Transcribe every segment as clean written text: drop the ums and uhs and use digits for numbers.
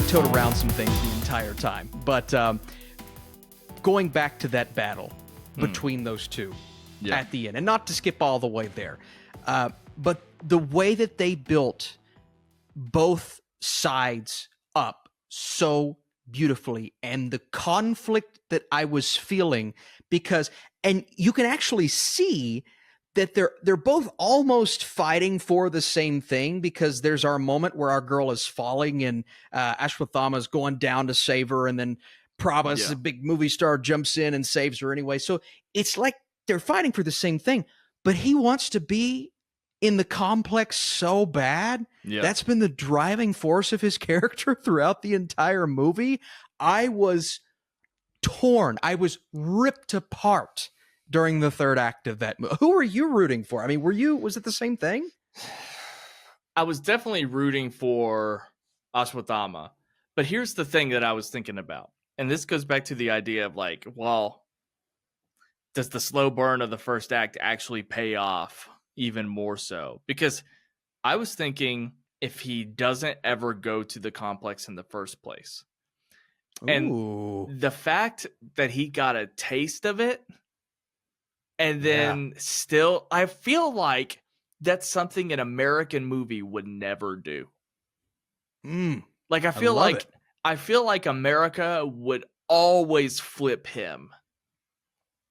tiptoed around some things the entire time. But going back to that battle between those two at the end, and not to skip all the way there, but the way that they built both sides up so beautifully, and the conflict that I was feeling, because, and you can actually see that they're both almost fighting for the same thing, because there's our moment where our girl is falling and Ashwatthama is going down to save her, and then Prabhas, a big movie star, jumps in and saves her anyway. So it's like they're fighting for the same thing, but he wants to be in the complex so bad. That's been the driving force of his character throughout the entire movie. I was torn. I was ripped apart during the third act of that movie. Who were you rooting for? I mean, was it the same thing? I was definitely rooting for Ashwatthama. But here's the thing that I was thinking about. And this goes back to the idea of like, well, does the slow burn of the first act actually pay off even more so? Because I was thinking, if he doesn't ever go to the complex in the first place, and the fact that he got a taste of it, and then still, I feel like that's something an American movie would never do. Like, I feel like America would always flip him.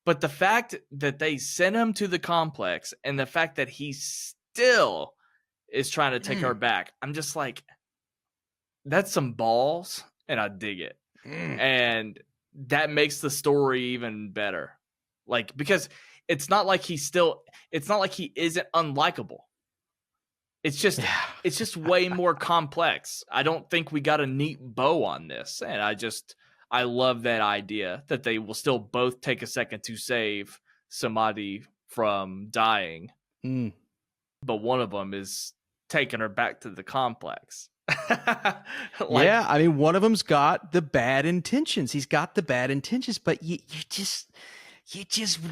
But the fact that they sent him to the complex, and the fact that he still is trying to take her back, I'm just like, that's some balls, and I dig it. And that makes the story even better. Like, because it's not like he isn't unlikable. It's just way more complex. I don't think we got a neat bow on this. And I love that idea that they will still both take a second to save somebody from dying. But one of them is taking her back to the complex. I mean, one of them's got the bad intentions. He's got the bad intentions, but you just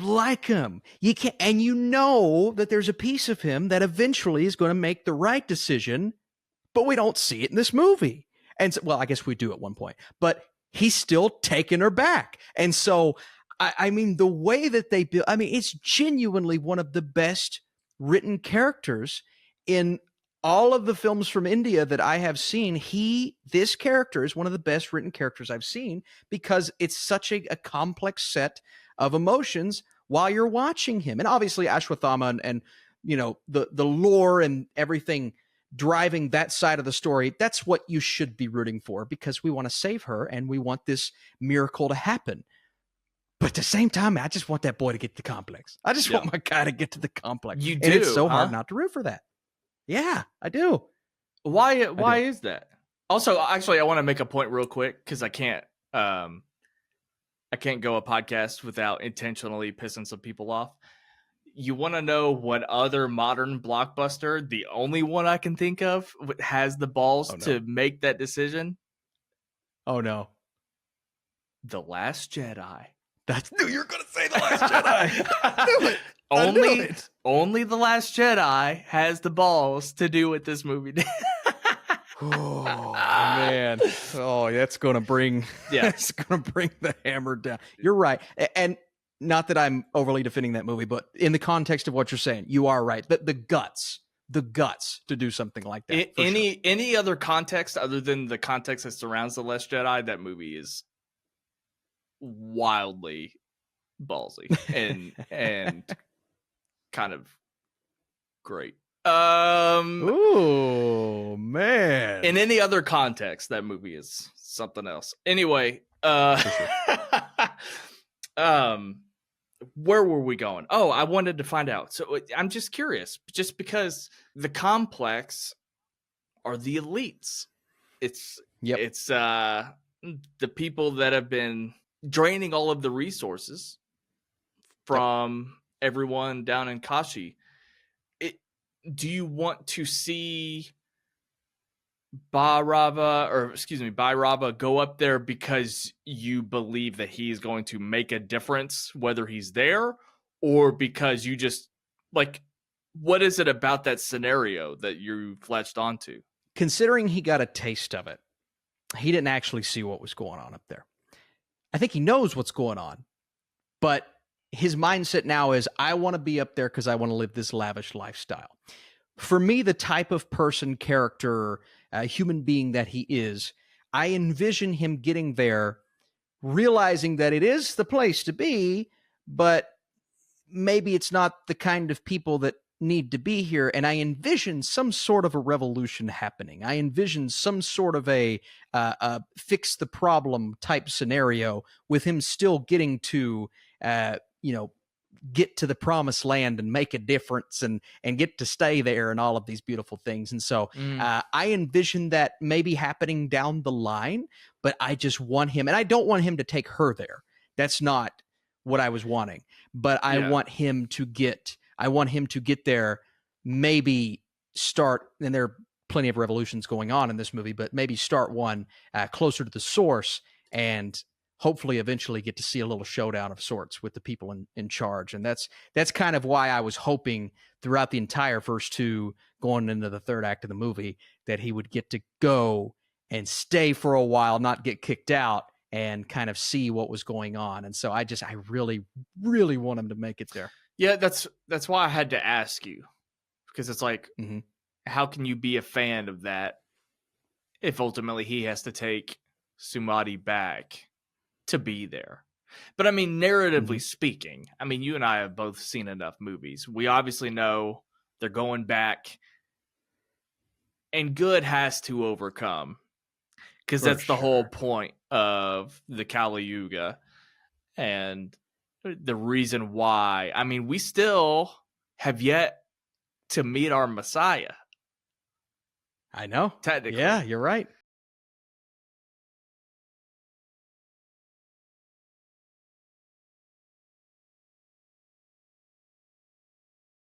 like him. You can't, and you know that there's a piece of him that eventually is going to make the right decision, but we don't see it in this movie. And so, well, I guess we do at one point, but he's still taking her back. And so, I mean, the way that they build, I mean, it's genuinely one of the best written characters in all of the films from India that I have seen. This character is one of the best written characters I've seen, because it's such a complex set of emotions while you're watching him. And obviously Ashwatthama and you know, the lore and everything driving that side of the story, that's what you should be rooting for, because we want to save her and we want this miracle to happen. But at the same time, I just want that boy to get to the complex. I just want my guy to get to the complex. You do, and it's so hard not to root for that. Yeah, I do. Why is that? Also, actually, I want to make a point real quick, because I can't go a podcast without intentionally pissing some people off. You want to know what other modern blockbuster, the only one I can think of, has the balls to make that decision? Oh, no. The Last Jedi. I knew you were going to say The Last Jedi. I knew it. Only The Last Jedi has the balls to do what this movie did. Oh, man. Oh, that's going to bring it's going to bring the hammer down. You're right. And not that I'm overly defending that movie, but in the context of what you're saying, you are right. The guts to do something like that. Any other context other than the context that surrounds The Last Jedi, that movie is wildly ballsy and kind of great. Oh, man. In any other context, that movie is something else. Anyway, where were we going? Oh, I wanted to find out. So I'm just curious, just because the complex are the elites. It's the people that have been draining all of the resources from everyone down in Kashi. Do you want to see Bhairava go up there because you believe that he's going to make a difference, whether he's there, or because you just like, what is it about that scenario that you latched onto? Considering he got a taste of it, he didn't actually see what was going on up there. I think he knows what's going on, but his mindset now is, I want to be up there because I want to live this lavish lifestyle. For me, the type of person, character, human being that he is, I envision him getting there, realizing that it is the place to be, but maybe it's not the kind of people that need to be here. And I envision some sort of a revolution happening. I envision some sort of a fix the problem type scenario, with him still getting to, get to the promised land and make a difference and get to stay there and all of these beautiful things. And so I envision that maybe happening down the line, but I just want him, and I don't want him to take her there. That's not what I was wanting, but I want him to get there, maybe start, and there are plenty of revolutions going on in this movie, but maybe start one closer to the source, and hopefully eventually get to see a little showdown of sorts with the people in charge. And that's kind of why I was hoping throughout the entire first two, going into the third act of the movie, that he would get to go and stay for a while, not get kicked out, and kind of see what was going on. And so I really, really want him to make it there. Yeah, that's why I had to ask you, because it's like, how can you be a fan of that if ultimately he has to take Sumati back to be there? But I mean, narratively speaking, I mean, you and I have both seen enough movies. We obviously know they're going back, and good has to overcome, because that's the whole point of the Kali Yuga, and the reason why. I mean, we still have yet to meet our Messiah. I know. Technically. Yeah, you're right.